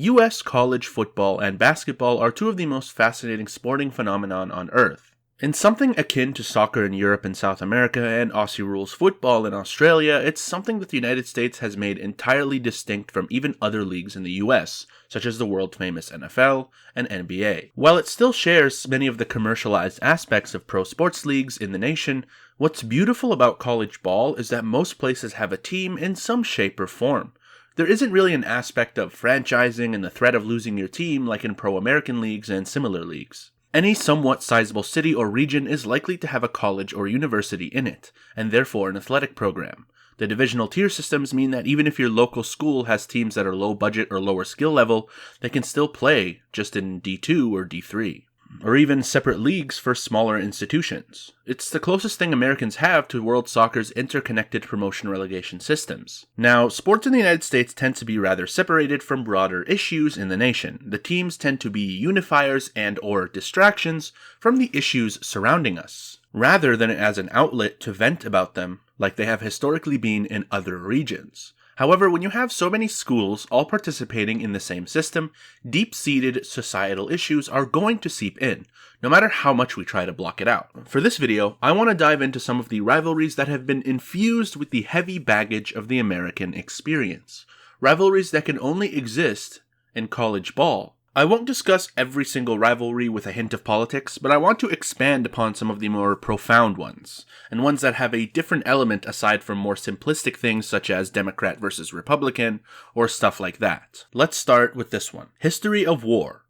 US college football and basketball are two of the most fascinating sporting phenomenon on Earth. In something akin to soccer in Europe and South America and Aussie rules football in Australia, it's something that the United States has made entirely distinct from even other leagues in the US, such as the world-famous NFL and NBA. While it still shares many of the commercialized aspects of pro sports leagues in the nation, what's beautiful about college ball is that most places have a team in some shape or form. There isn't really an aspect of franchising and the threat of losing your team like in pro-American leagues and similar leagues. Any somewhat sizable city or region is likely to have a college or university in it, and therefore an athletic program. The divisional tier systems mean that even if your local school has teams that are low budget or lower skill level, they can still play just in D2 or D3. Or even separate leagues for smaller institutions. It's the closest thing Americans have to world soccer's interconnected promotion relegation systems. Now, sports in the United States tend to be rather separated from broader issues in the nation. The teams tend to be unifiers and/or distractions from the issues surrounding us, rather than as an outlet to vent about them like they have historically been in other regions. However, when you have so many schools all participating in the same system, deep-seated societal issues are going to seep in, no matter how much we try to block it out. For this video, I want to dive into some of the rivalries that have been infused with the heavy baggage of the American experience. Rivalries that can only exist in college ball. I won't discuss every single rivalry with a hint of politics, but I want to expand upon some of the more profound ones, and ones that have a different element aside from more simplistic things such as Democrat versus Republican, or stuff like that. Let's start with this one. History of war.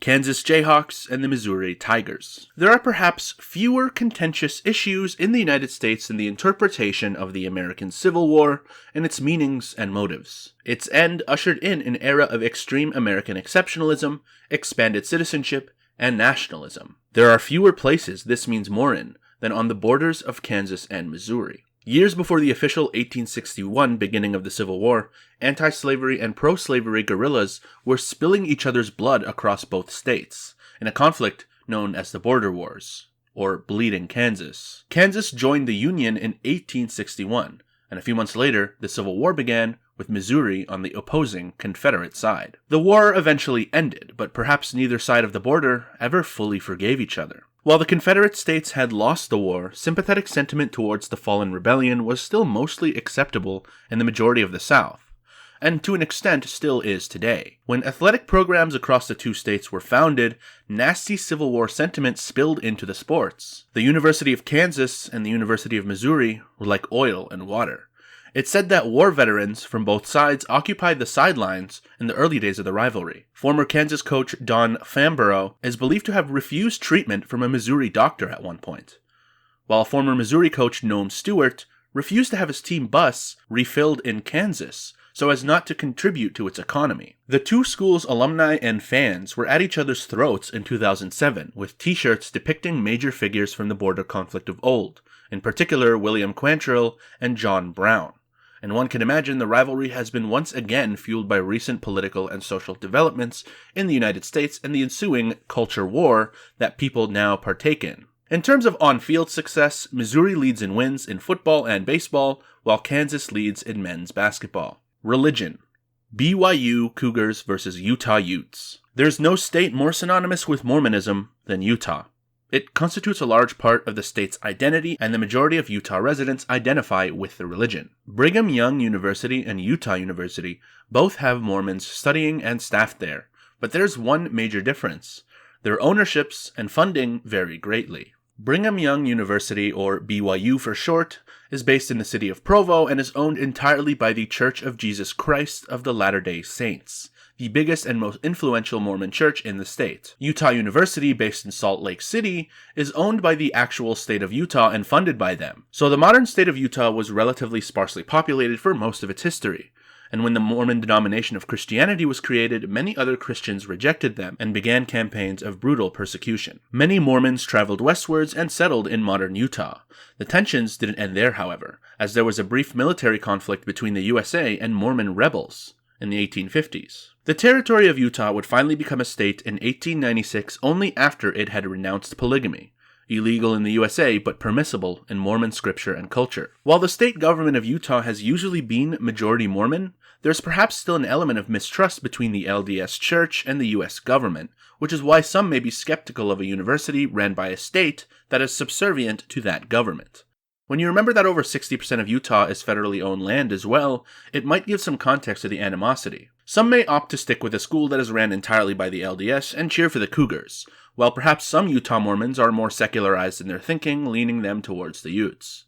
Kansas Jayhawks and the Missouri Tigers. There are perhaps fewer contentious issues in the United States than the interpretation of the American Civil War and its meanings and motives. Its end ushered in an era of extreme American exceptionalism, expanded citizenship, and nationalism. There are fewer places this means more in than on the borders of Kansas and Missouri. Years before the official 1861 beginning of the Civil War, anti-slavery and pro-slavery guerrillas were spilling each other's blood across both states, in a conflict known as the Border Wars, or Bleeding Kansas. Kansas joined the Union in 1861, and a few months later, the Civil War began, with Missouri on the opposing Confederate side. The war eventually ended, but perhaps neither side of the border ever fully forgave each other. While the Confederate States had lost the war, sympathetic sentiment towards the fallen rebellion was still mostly acceptable in the majority of the South, and to an extent still is today. When athletic programs across the two states were founded, nasty Civil War sentiment spilled into the sports. The University of Kansas and the University of Missouri were like oil and water. It's said that war veterans from both sides occupied the sidelines in the early days of the rivalry. Former Kansas coach Don Famborough is believed to have refused treatment from a Missouri doctor at one point, while former Missouri coach Noam Stewart refused to have his team bus refilled in Kansas so as not to contribute to its economy. The two schools' alumni and fans were at each other's throats in 2007 with t-shirts depicting major figures from the border conflict of old, in particular William Quantrill and John Brown. And one can imagine the rivalry has been once again fueled by recent political and social developments in the United States and the ensuing culture war that people now partake in. In terms of on-field success, Missouri leads in wins in football and baseball, while Kansas leads in men's basketball. Religion. BYU Cougars versus Utah Utes. There's no state more synonymous with Mormonism than Utah. It constitutes a large part of the state's identity, and the majority of Utah residents identify with the religion. Brigham Young University and Utah University both have Mormons studying and staffed there, but there's one major difference. Their ownerships and funding vary greatly. Brigham Young University, or BYU for short, is based in the city of Provo and is owned entirely by the Church of Jesus Christ of the Latter-day Saints, the biggest and most influential Mormon church in the state. Utah University, based in Salt Lake City, is owned by the actual state of Utah and funded by them. So the modern state of Utah was relatively sparsely populated for most of its history. And when the Mormon denomination of Christianity was created, many other Christians rejected them and began campaigns of brutal persecution. Many Mormons traveled westwards and settled in modern Utah. The tensions didn't end there, however, as there was a brief military conflict between the USA and Mormon rebels in the 1850s. The territory of Utah would finally become a state in 1896 only after it had renounced polygamy, illegal in the USA but permissible in Mormon scripture and culture. While the state government of Utah has usually been majority Mormon, there's perhaps still an element of mistrust between the LDS Church and the US government, which is why some may be skeptical of a university ran by a state that is subservient to that government. When you remember that over 60% of Utah is federally owned land as well, it might give some context to the animosity. Some may opt to stick with a school that is ran entirely by the LDS and cheer for the Cougars, while perhaps some Utah Mormons are more secularized in their thinking, leaning them towards the Utes.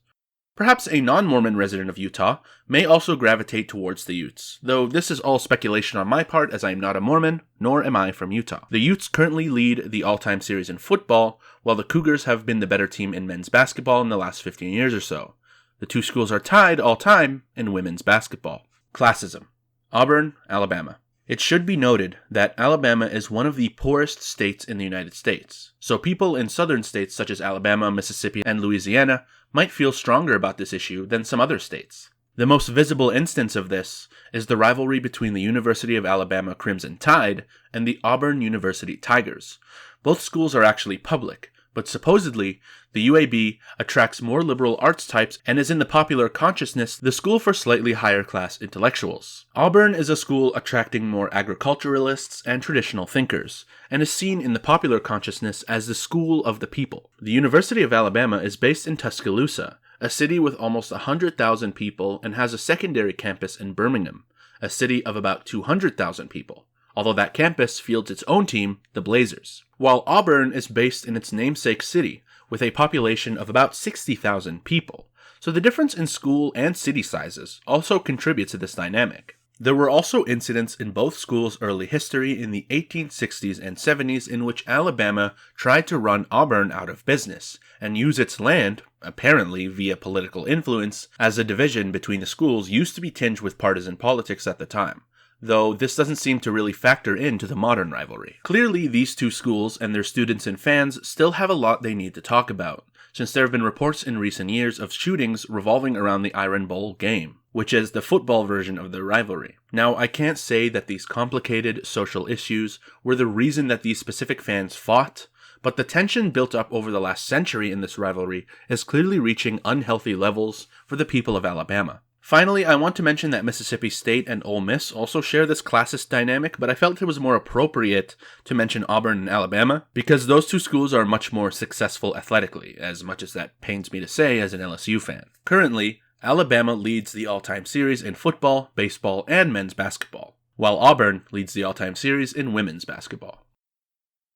Perhaps a non-Mormon resident of Utah may also gravitate towards the Utes, though this is all speculation on my part as I am not a Mormon, nor am I from Utah. The Utes currently lead the all-time series in football, while the Cougars have been the better team in men's basketball in the last 15 years or so. The two schools are tied all-time in women's basketball. Classism. Auburn, Alabama. It should be noted that Alabama is one of the poorest states in the United States, so people in southern states such as Alabama, Mississippi, and Louisiana might feel stronger about this issue than some other states. The most visible instance of this is the rivalry between the University of Alabama Crimson Tide and the Auburn University Tigers. Both schools are actually public, but supposedly, the UAB attracts more liberal arts types and is in the popular consciousness the school for slightly higher class intellectuals. Auburn is a school attracting more agriculturalists and traditional thinkers, and is seen in the popular consciousness as the school of the people. The University of Alabama is based in Tuscaloosa, a city with almost 100,000 people, and has a secondary campus in Birmingham, a city of about 200,000 people, although that campus fields its own team, the Blazers. While Auburn is based in its namesake city, with a population of about 60,000 people, so the difference in school and city sizes also contributes to this dynamic. There were also incidents in both schools' early history in the 1860s and 70s in which Alabama tried to run Auburn out of business, and use its land, apparently via political influence, as a division between the schools used to be tinged with partisan politics at the time, though this doesn't seem to really factor into the modern rivalry. Clearly, these two schools and their students and fans still have a lot they need to talk about, since there have been reports in recent years of shootings revolving around the Iron Bowl game, which is the football version of the rivalry. Now, I can't say that these complicated social issues were the reason that these specific fans fought, but the tension built up over the last century in this rivalry is clearly reaching unhealthy levels for the people of Alabama. Finally, I want to mention that Mississippi State and Ole Miss also share this classist dynamic, but I felt it was more appropriate to mention Auburn and Alabama, because those two schools are much more successful athletically, as much as that pains me to say as an LSU fan. Currently, Alabama leads the all-time series in football, baseball, and men's basketball, while Auburn leads the all-time series in women's basketball.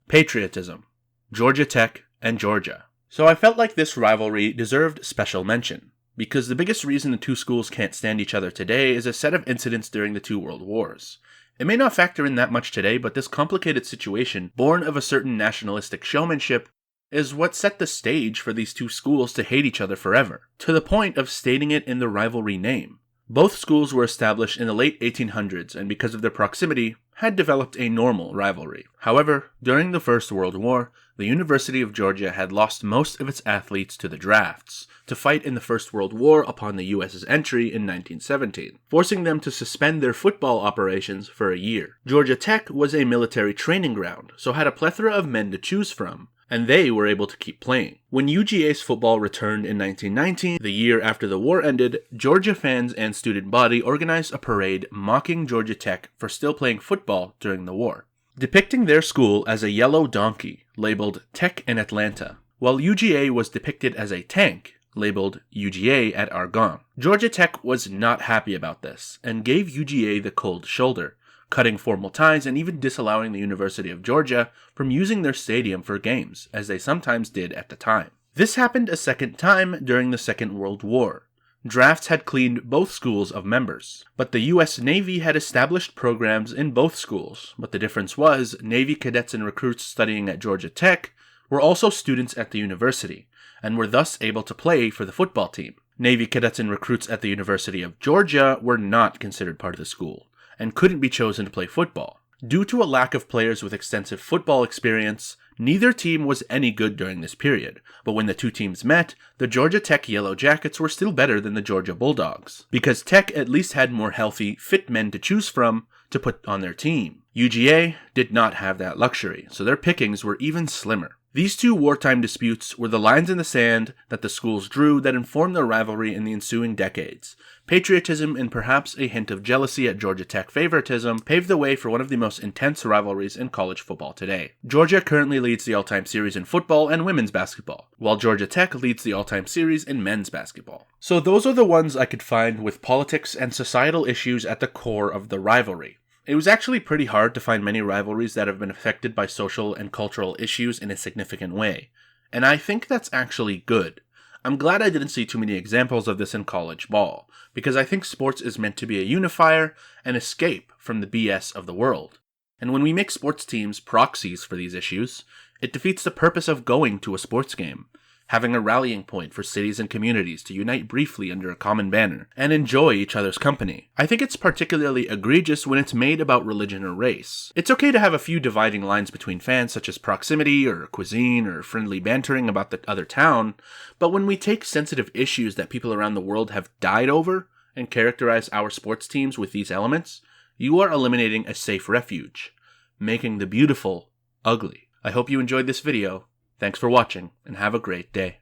Patriotism. Georgia Tech and Georgia. So I felt like this rivalry deserved special mention, because the biggest reason the two schools can't stand each other today is a set of incidents during the two world wars. It may not factor in that much today, but this complicated situation, born of a certain nationalistic showmanship, is what set the stage for these two schools to hate each other forever, to the point of stating it in the rivalry name. Both schools were established in the late 1800s, and because of their proximity, had developed a normal rivalry. However, during the First World War, the University of Georgia had lost most of its athletes to the drafts, to fight in the First World War upon the US's entry in 1917, forcing them to suspend their football operations for a year. Georgia Tech was a military training ground, so had a plethora of men to choose from, and they were able to keep playing. When UGA's football returned in 1919, the year after the war ended, Georgia fans and student body organized a parade mocking Georgia Tech for still playing football during the war, depicting their school as a yellow donkey, labeled Tech in Atlanta, while UGA was depicted as a tank, labeled UGA at Argonne. Georgia Tech was not happy about this, and gave UGA the cold shoulder, cutting formal ties and even disallowing the University of Georgia from using their stadium for games, as they sometimes did at the time. This happened a second time during the Second World War. Drafts had cleaned both schools of members, but the U.S. Navy had established programs in both schools, but the difference was Navy cadets and recruits studying at Georgia Tech were also students at the university, and were thus able to play for the football team. Navy cadets and recruits at the University of Georgia were not considered part of the school, and couldn't be chosen to play football. Due to a lack of players with extensive football experience, neither team was any good during this period, but when the two teams met, the Georgia Tech Yellow Jackets were still better than the Georgia Bulldogs, because Tech at least had more healthy, fit men to choose from to put on their team. UGA did not have that luxury, so their pickings were even slimmer. These two wartime disputes were the lines in the sand that the schools drew that informed their rivalry in the ensuing decades. Patriotism and perhaps a hint of jealousy at Georgia Tech favoritism paved the way for one of the most intense rivalries in college football today. Georgia currently leads the all-time series in football and women's basketball, while Georgia Tech leads the all-time series in men's basketball. So those are the ones I could find with politics and societal issues at the core of the rivalry. It was actually pretty hard to find many rivalries that have been affected by social and cultural issues in a significant way, and I think that's actually good. I'm glad I didn't see too many examples of this in college ball, because I think sports is meant to be a unifier and escape from the BS of the world. And when we make sports teams proxies for these issues, it defeats the purpose of going to a sports game, having a rallying point for cities and communities to unite briefly under a common banner, and enjoy each other's company. I think it's particularly egregious when it's made about religion or race. It's okay to have a few dividing lines between fans, such as proximity, or cuisine, or friendly bantering about the other town, but when we take sensitive issues that people around the world have died over, and characterize our sports teams with these elements, you are eliminating a safe refuge, making the beautiful ugly. I hope you enjoyed this video. Thanks for watching, and have a great day.